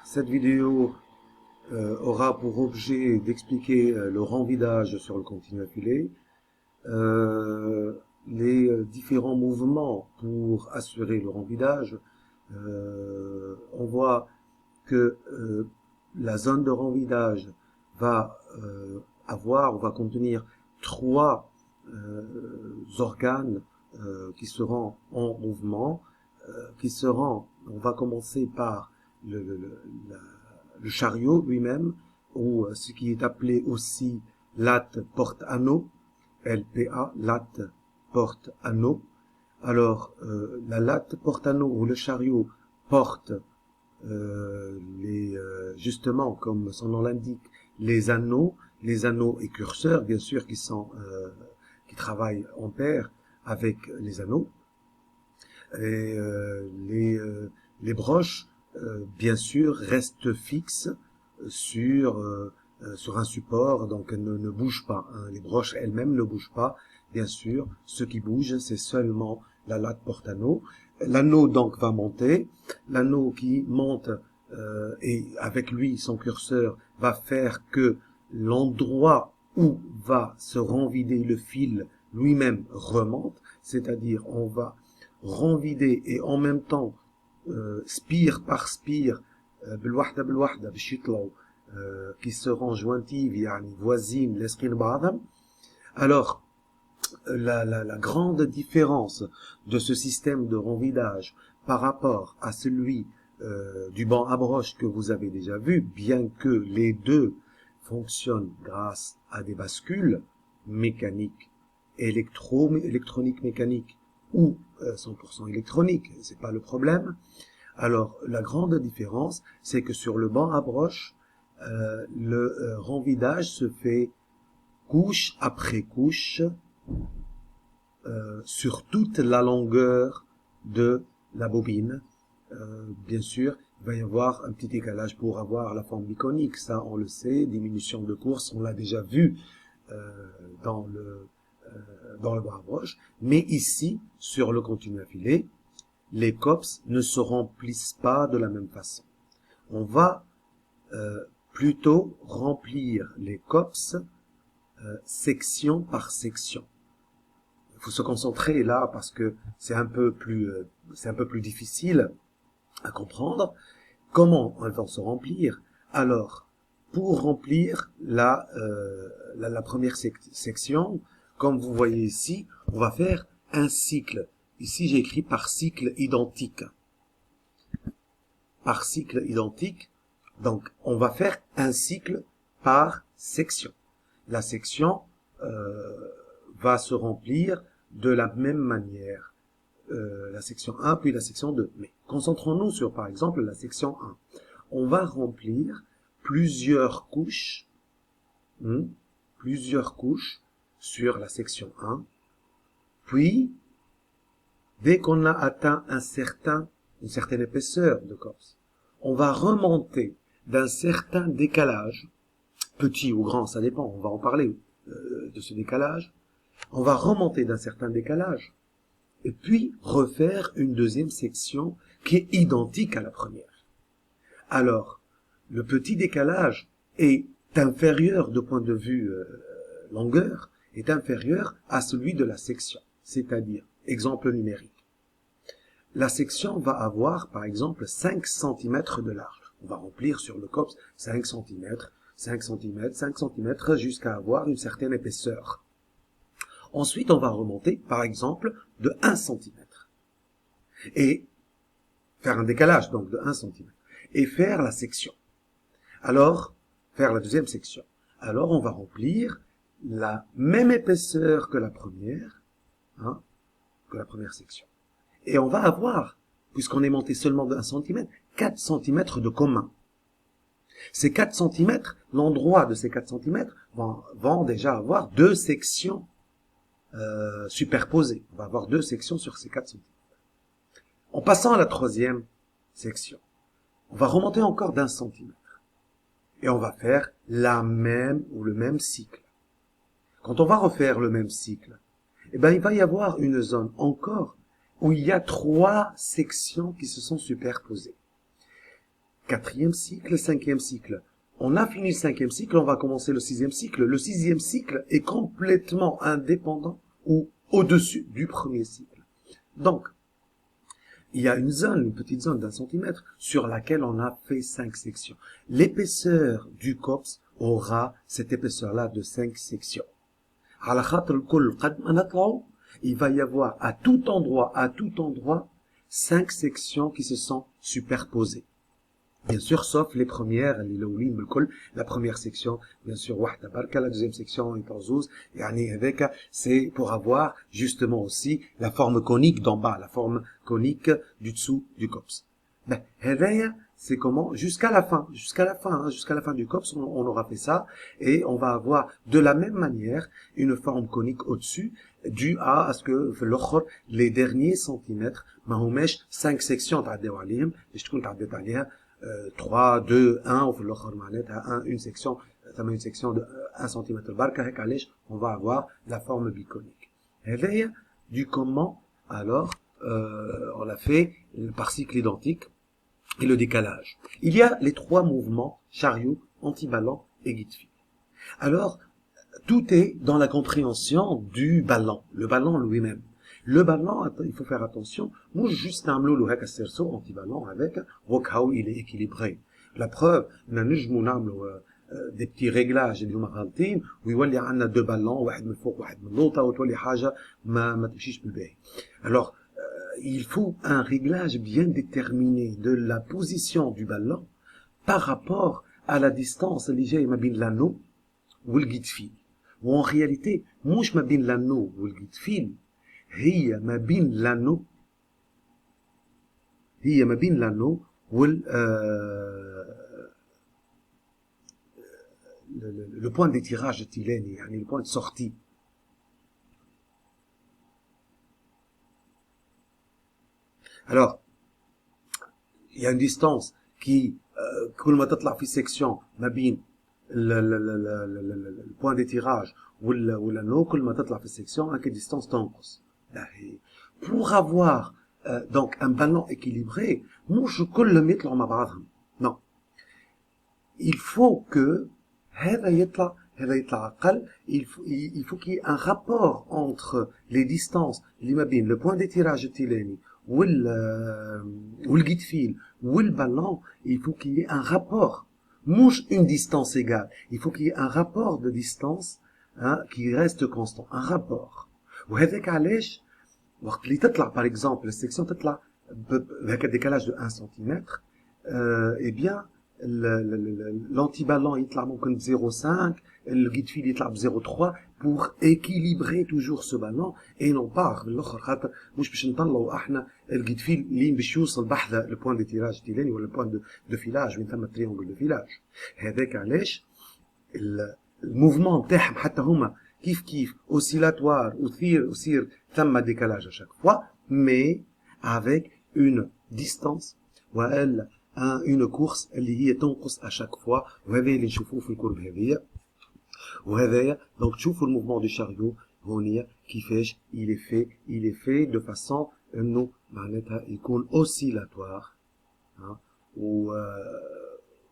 Cette vidéo aura pour objet d'expliquer le renvidage sur le continu affilé, les différents mouvements pour assurer le renvidage. On voit que la zone de renvidage va va contenir trois organes qui seront en mouvement, on va commencer par le chariot lui-même, ou ce qui est appelé aussi latte porte-anneau, LPA, latte porte-anneau. La latte porte-anneau ou le chariot porte justement, comme son nom l'indique, les anneaux et curseurs, bien sûr, qui travaillent en paire avec les anneaux. Et les broches, bien sûr, restent fixes sur un support, donc ne bougent pas, hein. Les broches elles-mêmes ne bougent pas, bien sûr. Ce qui bouge, c'est seulement la latte porte-anneau. L'anneau donc va monter. L'anneau qui monte et avec lui son curseur va faire que l'endroit où va se renvider le fil lui-même remonte, c'est-à-dire on va renvider et en même temps spire par spire بالوحدة بالوحدة باش يطلعوا qui seront jointives يعني voisines لاصقين بعضهم. Alors la grande différence de ce système de renvidage par rapport à celui du banc à broche que vous avez déjà vu, bien que les deux fonctionnent grâce à des bascules mécaniques, électroniques mécaniques ou 100% électroniques, c'est pas le problème. Alors la grande différence, c'est que sur le banc à broche, le renvidage se fait couche après couche sur toute la longueur de la bobine. Bien sûr, il va y avoir un petit décalage pour avoir la forme biconique, ça on le sait, diminution de course, on l'a déjà vu dans le banc à broche. Mais ici, sur le continu affilé, les cops ne se remplissent pas de la même façon. On va plutôt remplir les cops section par section. Il faut se concentrer là parce que c'est un peu plus difficile à comprendre. Comment elles vont se remplir? Alors, pour remplir la première section, comme vous voyez ici, on va faire un cycle. Ici, j'ai écrit par cycle identique. Par cycle identique, donc on va faire un cycle par section. La section va se remplir de la même manière. La section 1 puis la section 2. Mais concentrons-nous sur, par exemple, la section 1. On va remplir plusieurs couches sur la section 1. Puis, dès qu'on a atteint une certaine épaisseur de corse, on va remonter d'un certain décalage, petit ou grand, ça dépend, on va en parler de ce décalage. On va remonter d'un certain décalage et puis refaire une deuxième section qui est identique à la première. Alors, le petit décalage est inférieur de point de vue longueur, est inférieur à celui de la section. C'est-à-dire, exemple numérique. La section va avoir, par exemple, 5 cm de large. On va remplir sur le COPS 5 cm, 5 cm, 5 cm, jusqu'à avoir une certaine épaisseur. Ensuite, on va remonter, par exemple, de 1 cm. Et faire un décalage, donc, de 1 cm. Et faire la section. Alors, faire la deuxième section. Alors, on va remplir la même épaisseur que la première section. Et on va avoir, puisqu'on est monté seulement de 1 cm, 4 cm de commun. Ces 4 cm, l'endroit de ces 4 cm vont déjà avoir deux sections superposées. On va avoir deux sections sur ces 4 cm. En passant à la troisième section, on va remonter encore d'1 cm. Et on va faire le même cycle. Quand on va refaire le même cycle, il va y avoir une zone encore où il y a 3 sections qui se sont superposées. quatrième cycle, cinquième cycle. On a fini le cinquième cycle, on va commencer le sixième cycle. Le sixième cycle est complètement indépendant ou au-dessus du premier cycle. Donc, il y a une petite zone d'1 centimètre sur laquelle on a fait 5 sections. L'épaisseur du COPS aura cette épaisseur-là de 5 sections. Il va y avoir à tout endroit, 5 sections qui se sont superposées. Bien sûr, sauf les premières, la première section, bien sûr, la deuxième section est en zouz, c'est pour avoir justement aussi la forme conique d'en bas, la forme conique du dessous du COPS. Ben, c'est comment? Jusqu'à la fin du COPS, on aura fait ça, et on va avoir de la même manière une forme conique au-dessus, dû à ce que les derniers centimètres, 5 sections, 3, 2, 1, une section de 1 cm on va avoir la forme biconique. Et du comment, alors, on l'a fait par cycle identique et le décalage. Il y a les 3 mouvements, chariot, anti-ballon et guide-fil. Alors, tout est dans la compréhension du ballon, le ballon lui-même. Le ballon, il faut faire attention, moi juste un le haka cerceau anti-ballon avec how il est équilibré. La preuve, on a des petits réglages اللي هما غالطين ويولي عندنا 2 ballons, واحد من الفوق واحد من اللوطه وتولي حاجه ما تمشيش بالباهي. Alors, il faut un réglage bien déterminé de la position du ballon par rapport à la distance اللي جاي ما بين l'anneau والguide fil. وen réalité, مش ما بين l'anneau والguide fil, هي ما بين l'anneau le point d'étirage de Tilène, يعني le point de sortie. Alors, il y a une distance qui, كل ما تطلع في section ما بين le point d'étirage والanneau, كل ما تطلع في section, à quelle distance تنقص. Pour avoir donc un ballon équilibré, مش كلهم يطلعوا مع بعضهم. Non. Il faut que هذا يطلع أقل. Il faut qu'il y ait un rapport entre les distances اللي ما بين le point d'étirage التيلاني والguide fil والballon. Il faut qu'il y ait un rapport. مش une distance égale. Il faut qu'il y ait un rapport de distance qui reste constant. Un rapport. وهذاك علاش وقت اللي تطلع par exemple السكسيون تطلع بهكا décalage de 1 cm, eh bien l'antiballon يطلع ممكن ب 0,5, le guide fil يطلع ب 0,3 pour équilibrer toujours ce ballon et non pas الاخر خاطر مش باش نطلعوا احنا الجيد فيل لين باش يوصل بحذا لو بوين دو تيراج التيلاني ولا بوين دو فيلاج وين ثم تريونغل دو فيلاج. هذاك علاش الموفمون تاعهم حتى هما كيف اوسيلاتوار ويصير ثم ديكالاج à chaque fois, mais avec une distance والا une course اللي هي تنقص à chaque fois. وهذا اللي نشوفوه في الكورب هذيا وهذايا. دونك تشوفوا الموفمون دو شاريو هونيا كيفاش il est fait de façon انه معناتها يكون اوسيلاتوار و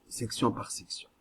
section par section.